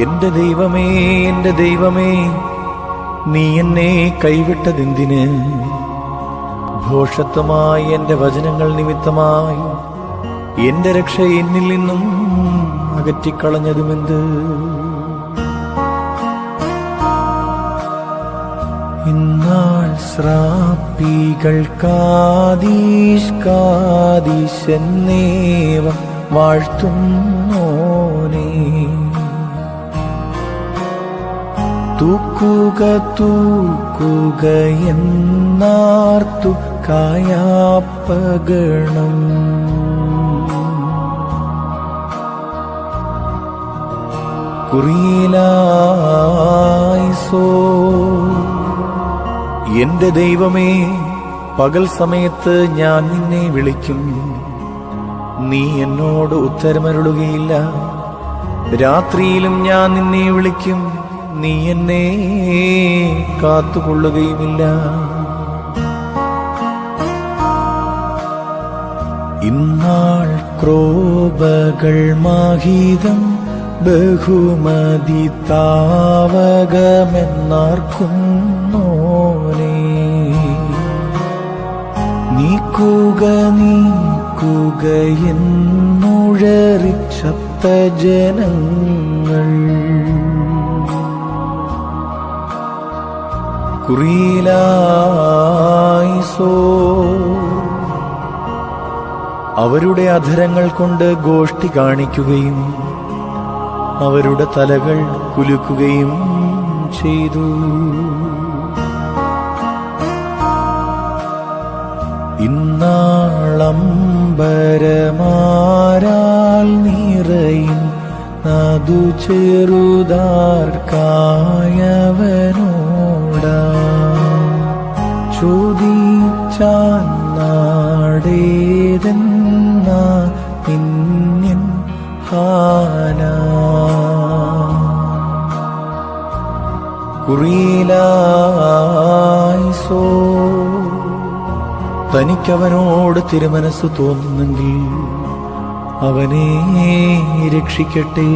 എന്റെ ദൈവമേ, എന്റെ ദൈവമേ, നീ എന്നെ കൈവിട്ടതെന്തിന്? ഭോഷത്വമായി എന്റെ വചനങ്ങൾ നിമിത്തമായി എന്റെ രക്ഷ എന്നിൽ നിന്നും അകറ്റിക്കളഞ്ഞതുമെന്ത്? ഇന്നാൾ ശ്രാപ്പികൾക്കാദീശന്നേവം വാഴ്ത്തുന്നോനേ, തൂക്കുക തൂക്കുക എന്നാർത്തു കായാപ്പഗണം. കുറിയിലായിസോ എന്റെ ദൈവമേ, പകൽ സമയത്ത് ഞാൻ നിന്നെ വിളിക്കും, നീ എന്നോട് ഉത്തരമരുളുകയില്ല. രാത്രിയിലും ഞാൻ നിന്നെ വിളിക്കും, നീ എന്നെ കാത്തുകൊള്ളുകയുമില്ല. ഇന്നാൾ ക്രോപകൾ മാഹിതം ബഹുമതി താവകമെന്നാർക്കുന്നോനേ, നീക്കുക നീക്കുക എന്നുഴറി സപ്തജനങ്ങൾ. കുറിയിലായിസോ അവരുടെ അധരങ്ങൾ കൊണ്ട് ഗോഷ്ഠി കാണിക്കുകയും അവരുടെ തലകൾ കുലുക്കുകയും ചെയ്തു. ഇന്നാളംബരമാരാൽ നിറയും നദു ചെറുതാർക്കായവനോടാ, ചോദിച്ചാൽ നാടേതെന്ന പിന്യൻ ഹാന. കുറിയിലായിസോ തനിക്കവനോട് തിരുമനസ്സു തോന്നുന്നെങ്കിൽ അവനെ രക്ഷിക്കട്ടെ.